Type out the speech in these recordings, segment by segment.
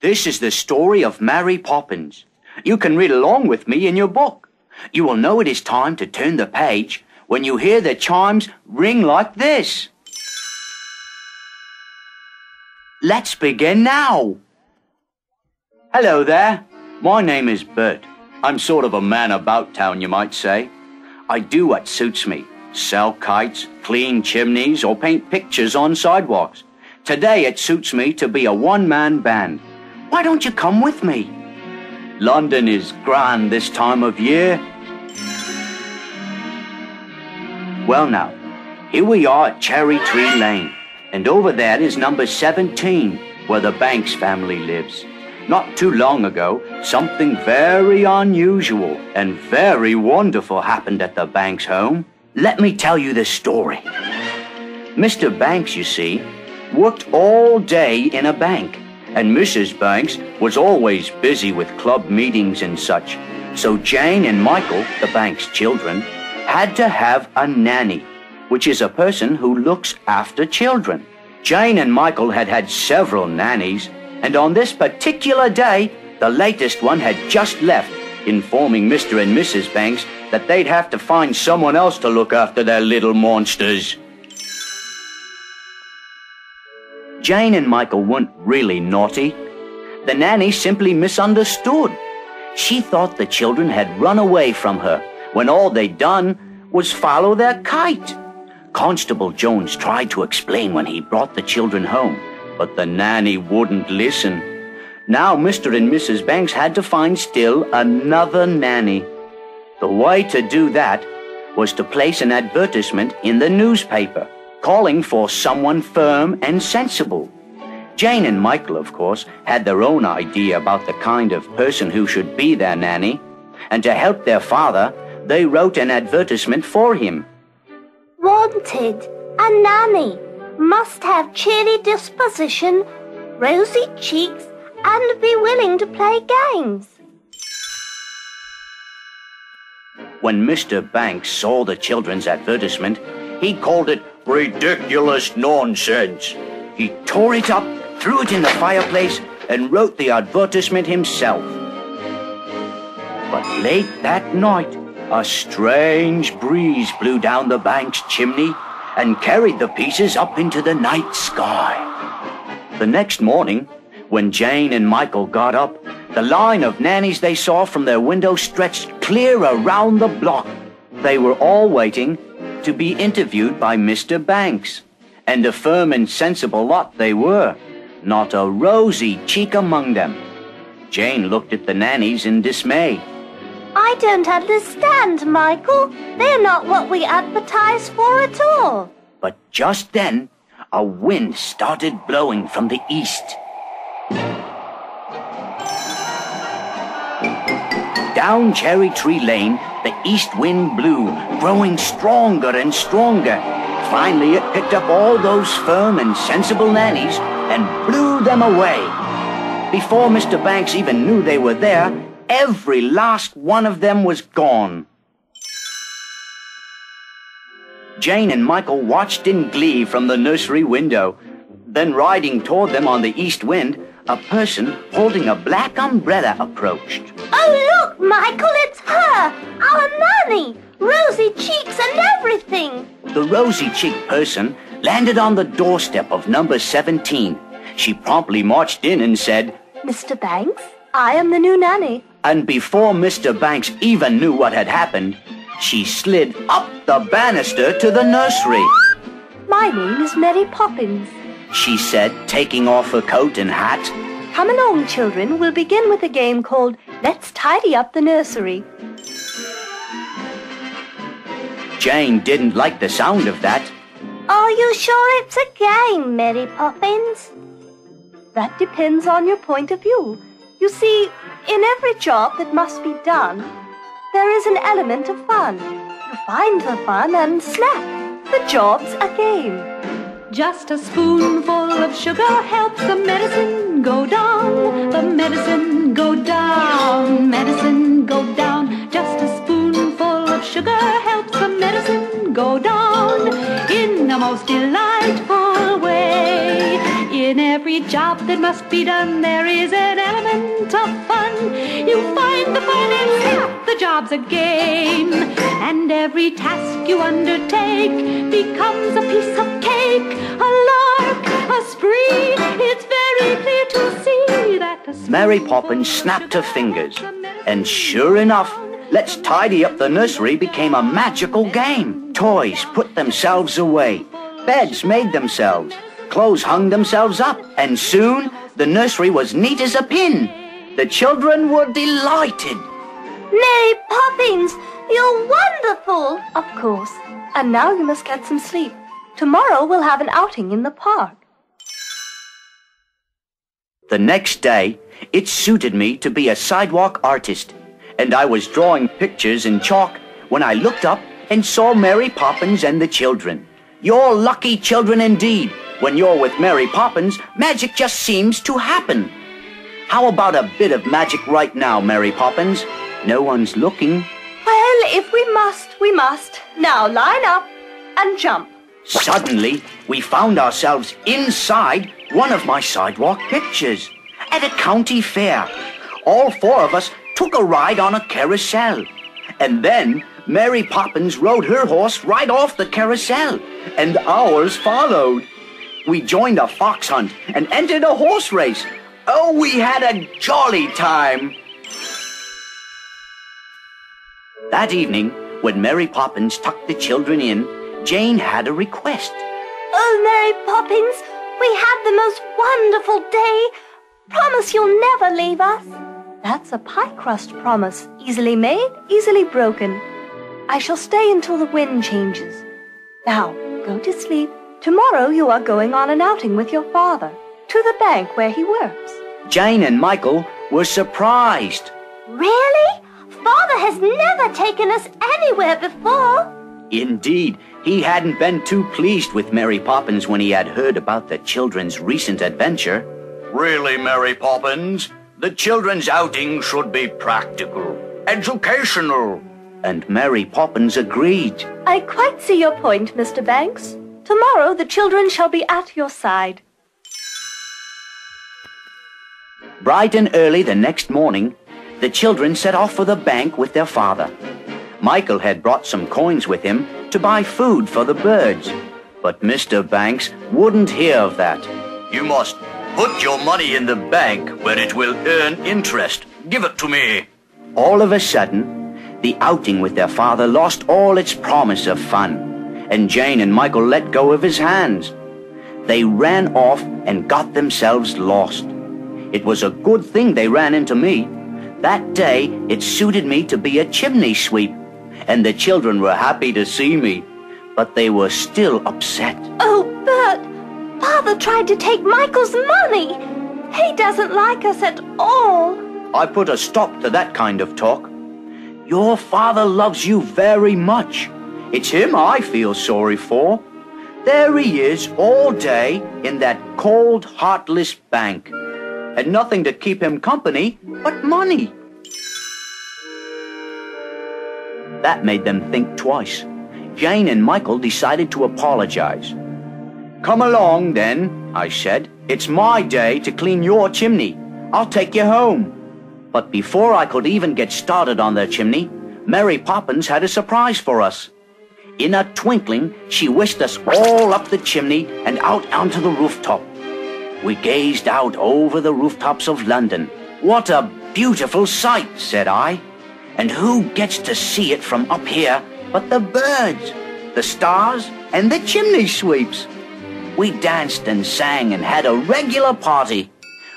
This is the story of Mary Poppins. You can read along with me in your book. You will know it is time to turn the page when you hear the chimes ring like this. Let's begin now. Hello there. My name is Bert. I'm sort of a man about town, you might say. I do what suits me. Sell kites, clean chimneys, or paint pictures on sidewalks. Today it suits me to be a one-man band. Why don't you come with me? London is grand this time of year. Well now, here we are at Cherry Tree Lane, and over there is number 17, where the Banks family lives. Not too long ago, something very unusual and very wonderful happened at the Banks home. Let me tell you the story. Mr. Banks, you see, worked all day in a bank, and Mrs. Banks was always busy with club meetings and such. So Jane and Michael, the Banks children, had to have a nanny, which is a person who looks after children. Jane and Michael had had several nannies, and on this particular day, the latest one had just left, informing Mr. and Mrs. Banks that they'd have to find someone else to look after their little monsters. Jane and Michael weren't really naughty. The nanny simply misunderstood. She thought the children had run away from her when all they'd done was follow their kite. Constable Jones tried to explain when he brought the children home, but the nanny wouldn't listen. Now Mr. and Mrs. Banks had to find still another nanny. The way to do that was to place an advertisement in the newspaper, calling for someone firm and sensible. Jane and Michael, of course, had their own idea about the kind of person who should be their nanny, and to help their father, they wrote an advertisement for him. Wanted, a nanny, must have cheery disposition, rosy cheeks, and be willing to play games. When Mr. Banks saw the children's advertisement, he called it ridiculous nonsense. He tore it up, threw it in the fireplace, and wrote the advertisement himself. But late that night, a strange breeze blew down the Banks chimney and carried the pieces up into the night sky. The next morning, when Jane and Michael got up, the line of nannies they saw from their window stretched clear around the block. They were all waiting to be interviewed by Mr. Banks, and a firm and sensible lot they were, not a rosy cheek among them. Jane looked at the nannies in dismay. I don't understand, Michael. They're not what we advertised for at all. But just then, a wind started blowing from the east. Down Cherry Tree Lane, the east wind blew, growing stronger and stronger. Finally, it picked up all those firm and sensible nannies and blew them away. Before Mr. Banks even knew they were there, every last one of them was gone. Jane and Michael watched in glee from the nursery window. Then, riding toward them on the east wind, a person holding a black umbrella approached. Oh, look, Michael, it's her, our nanny, rosy cheeks and everything. The rosy-cheeked person landed on the doorstep of number 17. She promptly marched in and said, Mr. Banks, I am the new nanny. And before Mr. Banks even knew what had happened, she slid up the banister to the nursery. My name is Mary Poppins, she said, taking off her coat and hat. Come along, children. We'll begin with a game called Let's Tidy Up the Nursery. Jane didn't like the sound of that. Are you sure it's a game, Mary Poppins? That depends on your point of view. You see, in every job that must be done, there is an element of fun. You find the fun and snap, the job's a game. Just a spoonful of sugar helps the medicine go down. The medicine go down, medicine go down. Just a spoonful of sugar helps the medicine go down in the most delightful way. In every job that must be done, there is an element of fun. You find the fun in half the job's a game, and every task you undertake becomes a piece of cake, a lark, a spree. It's very clear to see that Mary Poppins snapped her fingers, and sure enough, Let's Tidy Up the Nursery became a magical game. Toys put themselves away, beds made themselves, clothes hung themselves up, and soon the nursery was neat as a pin. The children were delighted. Mary Poppins, you're wonderful! Of course. And now you must get some sleep. Tomorrow we'll have an outing in the park. The next day, it suited me to be a sidewalk artist, and I was drawing pictures in chalk when I looked up and saw Mary Poppins and the children. You're lucky children indeed. When you're with Mary Poppins, magic just seems to happen. How about a bit of magic right now, Mary Poppins? No one's looking. Well, if we must, we must. Now line up and jump. Suddenly, we found ourselves inside one of my sidewalk pictures at a county fair. All four of us took a ride on a carousel. And then Mary Poppins rode her horse right off the carousel, and ours followed. We joined a fox hunt and entered a horse race. Oh, we had a jolly time. That evening, when Mary Poppins tucked the children in, Jane had a request. Oh, Mary Poppins, we had the most wonderful day. Promise you'll never leave us. That's a pie crust promise. Easily made, easily broken. I shall stay until the wind changes. Now, go to sleep. Tomorrow you are going on an outing with your father to the bank where he works. Jane and Michael were surprised. Really? Father has never taken us anywhere before. Indeed, he hadn't been too pleased with Mary Poppins when he had heard about the children's recent adventure. Really, Mary Poppins? The children's outing should be practical, educational. And Mary Poppins agreed. I quite see your point, Mr. Banks. Tomorrow the children shall be at your side. Bright and early the next morning, the children set off for the bank with their father. Michael had brought some coins with him to buy food for the birds. But Mr. Banks wouldn't hear of that. You must put your money in the bank where it will earn interest. Give it to me. All of a sudden, the outing with their father lost all its promise of fun, and Jane and Michael let go of his hands. They ran off and got themselves lost. It was a good thing they ran into me. That day, it suited me to be a chimney sweep, and the children were happy to see me, but they were still upset. Oh, Bert, Father tried to take Michael's money. He doesn't like us at all. I put a stop to that kind of talk. Your father loves you very much. It's him I feel sorry for. There he is all day in that cold, heartless bank, and nothing to keep him company but money. That made them think twice. Jane and Michael decided to apologize. Come along, then, I said. It's my day to clean your chimney. I'll take you home. But before I could even get started on their chimney, Mary Poppins had a surprise for us. In a twinkling, she whisked us all up the chimney and out onto the rooftop. We gazed out over the rooftops of London. What a beautiful sight, said I. And who gets to see it from up here but the birds, the stars, and the chimney sweeps? We danced and sang and had a regular party.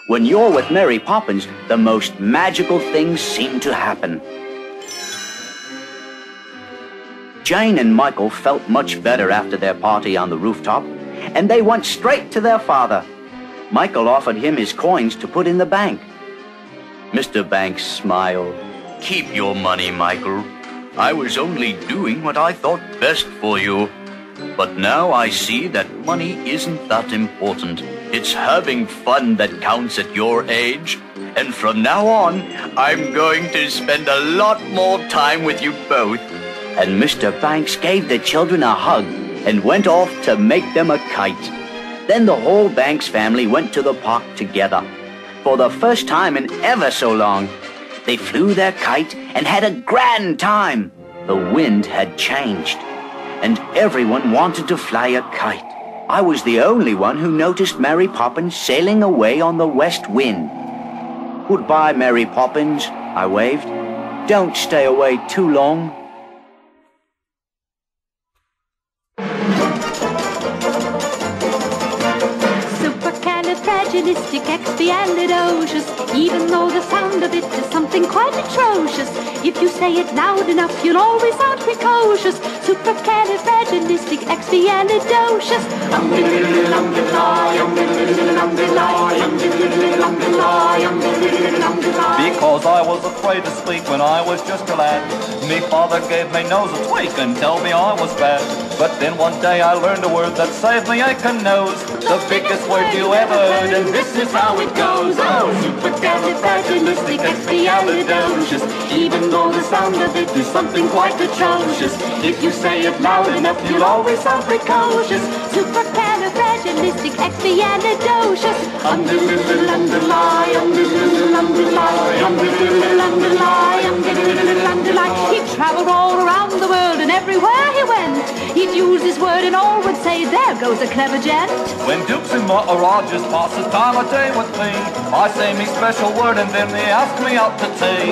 When you're with Mary Poppins, the most magical things seem to happen. Jane and Michael felt much better after their party on the rooftop, and they went straight to their father. Michael offered him his coins to put in the bank. Mr. Banks smiled. Keep your money, Michael. I was only doing what I thought best for you. But now I see that money isn't that important. It's having fun that counts at your age. And from now on, I'm going to spend a lot more time with you both. And Mr. Banks gave the children a hug and went off to make them a kite. Then the whole Banks family went to the park together. For the first time in ever so long, they flew their kite and had a grand time. The wind had changed, and everyone wanted to fly a kite. I was the only one who noticed Mary Poppins sailing away on the west wind. "Goodbye, Mary Poppins," I waved. "Don't stay away too long." Supercalifragilisticexpialidocious. Even though the sound of it is something quite atrocious, if you say it loud enough, you'll always sound precocious. Supercalifragilisticexpialidocious. Because I was afraid to speak when I was just a lad. Me father gave me nose a tweak and told me I was bad. But then one day I learned a word that saved me aching nose. The biggest word you ever heard, and this is how it goes. Oh, supercalifragilisticexpialidocious. Even though the sound of it is something quite atrocious, if you say it loud enough, you'll always sound precocious. Supercalifragilisticexpialidocious. Underlie, underlie, underlie, underlie, underlie. He traveled all around the world, and everywhere he went, he'd use this word and all would say, "There goes a clever gent." When dukes and maharajas pass the time of day with me, I say me special word and then they ask me out to tea.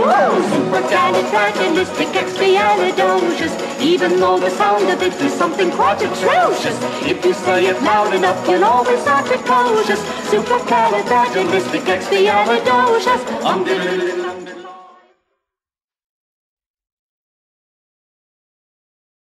Supercalifragilisticexpialidocious. Even though the sound of it is something quite atrocious, if you say it loud enough, you'll always sound precocious. Supercalifragilisticexpialidocious.